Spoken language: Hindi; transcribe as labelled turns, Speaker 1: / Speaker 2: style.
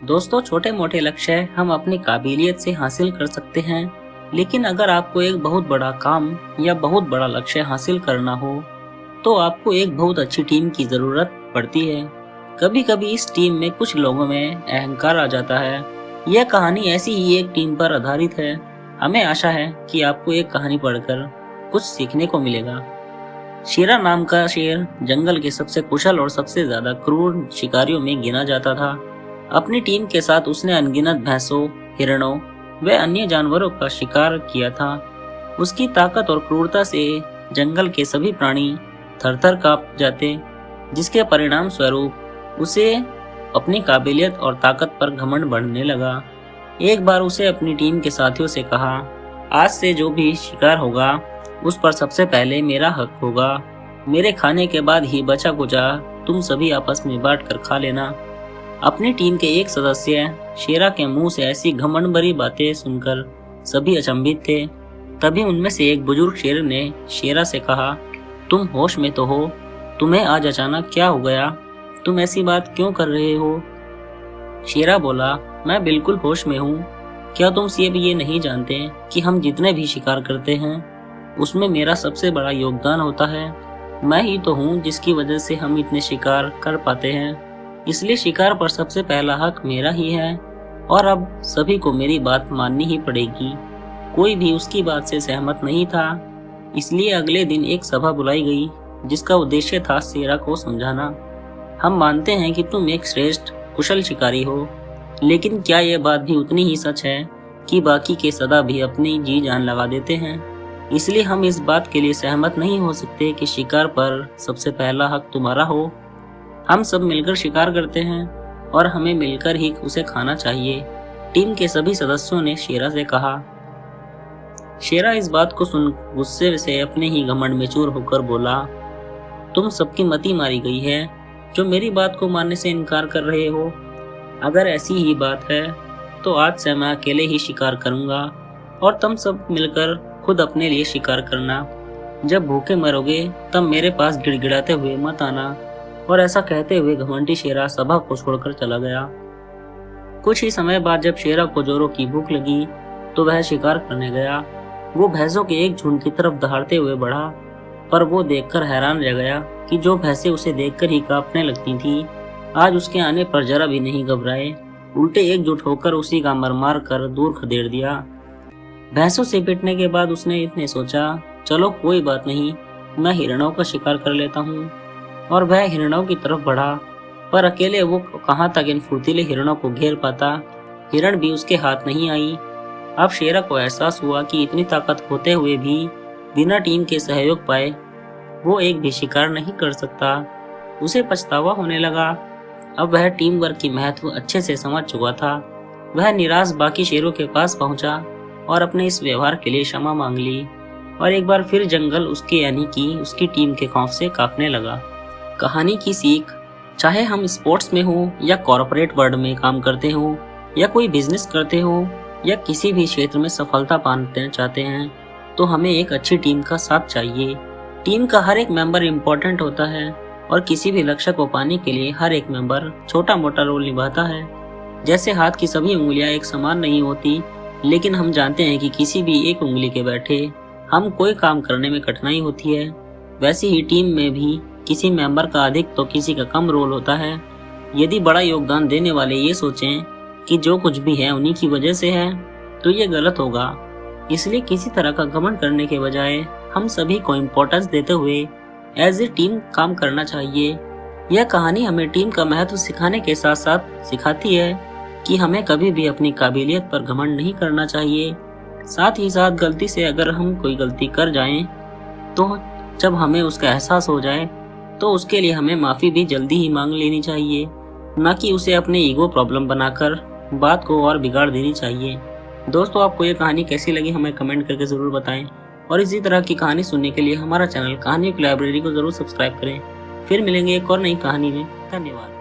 Speaker 1: दोस्तों, छोटे मोटे लक्ष्य हम अपनी काबिलियत से हासिल कर सकते हैं, लेकिन अगर आपको एक बहुत बड़ा काम या बहुत बड़ा लक्ष्य हासिल करना हो तो आपको एक बहुत अच्छी टीम की जरूरत पड़ती है। कभी कभी इस टीम में कुछ लोगों में अहंकार आ जाता है। यह कहानी ऐसी ही एक टीम पर आधारित है। हमें आशा है कि आपको एक कहानी पढ़कर कुछ सीखने को मिलेगा। शेरा नाम का शेर जंगल के सबसे कुशल और सबसे ज्यादा क्रूर शिकारियों में गिना जाता था। अपनी टीम के साथ उसने अनगिनत भैंसों, हिरणों व अन्य जानवरों का शिकार किया था। उसकी ताकत और क्रूरता से जंगल के सभी प्राणी थरथर कांप जाते, जिसके परिणाम स्वरूप उसे अपनी काबिलियत और ताकत पर घमंड बढ़ने लगा। एक बार उसे अपनी टीम के साथियों से कहा, आज से जो भी शिकार होगा उस पर सबसे पहले मेरा हक होगा। मेरे खाने के बाद ही बचा कुचा तुम सभी आपस में बांट कर खा लेना। अपनी टीम के एक सदस्य शेरा के मुंह से ऐसी घमंड भरी बातें सुनकर सभी अचंभित थे। तभी उनमें से एक बुजुर्ग शेर ने शेरा से कहा, तुम होश में तो हो? तुम्हें आज अचानक क्या हो गया? तुम ऐसी बात क्यों कर रहे हो? शेरा बोला, मैं बिल्कुल होश में हूँ। क्या तुम सिर्फ ये नहीं जानते कि हम जितने भी शिकार करते हैं उसमें मेरा सबसे बड़ा योगदान होता है। मैं ही तो हूँ जिसकी वजह से हम इतने शिकार कर पाते हैं। इसलिए शिकार पर सबसे पहला हक मेरा ही है और अब सभी को मेरी बात माननी ही पड़ेगी। कोई भी उसकी बात से सहमत नहीं था। इसलिए अगले दिन एक सभा बुलाई गई जिसका उद्देश्य था शेरा को समझाना। हम मानते हैं कि तुम एक श्रेष्ठ कुशल शिकारी हो, लेकिन क्या यह बात भी उतनी ही सच है कि बाकी के सदा भी अपनी जी जान लगा देते हैं? इसलिए हम इस बात के लिए सहमत नहीं हो सकते कि शिकार पर सबसे पहला हक तुम्हारा हो। हम सब मिलकर शिकार करते हैं और हमें मिलकर ही उसे खाना चाहिए। टीम के सभी सदस्यों ने शेरा से कहा। शेरा इस बात को सुन गुस्से से अपने ही घमंड में चूर होकर बोला, तुम सबकी मति मारी गई है जो मेरी बात को मानने से इनकार कर रहे हो। अगर ऐसी ही बात है तो आज से मैं अकेले ही शिकार करूंगा और तुम सब मिलकर खुद अपने लिए शिकार करना। जब भूखे मरोगे तब मेरे पास गिड़गिड़ाते हुए मत आना। और ऐसा कहते हुए घमंडी शेरा सभा को छोड़कर चला गया। कुछ ही समय बाद जब शेरा को जोरों की भूख लगी तो वह शिकार करने गया। वो भैंसों के एक झुंड की तरफ दहाड़ते हुए बढ़ा, पर वो देखकर हैरान रह गया कि जो भैंसें उसे देखकर ही कांपने लगती थी आज उसके आने पर जरा भी नहीं घबराए, उल्टे एकजुट होकर उसी का मार कर दूर खदेड़ दिया। भैंसों से पिटने के बाद उसने इतने सोचा, चलो कोई बात नहीं, मैं हिरणों का शिकार कर लेता हूँ। और वह हिरणों की तरफ बढ़ा, पर अकेले वो कहाँ तक इन फुर्तीले हिरणों को घेर पाता। हिरण भी उसके हाथ नहीं आई। अब शेरा को एहसास हुआ कि इतनी ताकत होते हुए भी बिना टीम के सहयोग पाए वो एक भी शिकार नहीं कर सकता। उसे पछतावा होने लगा। अब वह टीम वर्क की महत्व अच्छे से समझ चुका था। वह निराश बाकी शेरों के पास पहुंचा और अपने इस व्यवहार के लिए क्षमा मांग ली। और एक बार फिर जंगल उसके यानी कि उसकी टीम के खौफ से कांपने लगा। कहानी की सीख, चाहे हम स्पोर्ट्स में हो या कॉर्पोरेट वर्ल्ड में काम करते हो या कोई बिजनेस करते हो या किसी भी क्षेत्र में सफलता पाना चाहते हैं, तो हमें एक अच्छी टीम का साथ चाहिए। टीम का हर एक मेंबर इम्पोर्टेंट होता है और किसी भी लक्ष्य को पाने के लिए हर एक मेंबर छोटा मोटा रोल निभाता है। जैसे हाथ की सभी उंगलियां एक समान नहीं होती, लेकिन हम जानते हैं कि किसी भी एक उंगली के बैठे हम कोई काम करने में कठिनाई होती है, वैसे ही टीम में भी किसी मेंबर का अधिक तो किसी का कम रोल होता है। यदि बड़ा योगदान देने वाले ये सोचें कि जो कुछ भी है उन्हीं की वजह से है, तो ये गलत होगा। इसलिए किसी तरह का घमंड करने के बजाय हम सभी को इम्पोर्टेंस देते हुए एज ए टीम काम करना चाहिए। यह कहानी हमें टीम का महत्व सिखाने के साथ साथ सिखाती है कि हमें कभी भी अपनी काबिलियत पर घमंड नहीं करना चाहिए। साथ ही साथ गलती से अगर हम कोई गलती कर जाएं, तो जब हमें उसका एहसास हो जाए तो उसके लिए हमें माफ़ी भी जल्दी ही मांग लेनी चाहिए, ना कि उसे अपने ईगो प्रॉब्लम बनाकर बात को और बिगाड़ देनी चाहिए। दोस्तों, आपको ये कहानी कैसी लगी हमें कमेंट करके ज़रूर बताएं और इसी तरह की कहानी सुनने के लिए हमारा चैनल कहानियों की लाइब्रेरी को ज़रूर सब्सक्राइब करें। फिर मिलेंगे एक और नई कहानी में। धन्यवाद।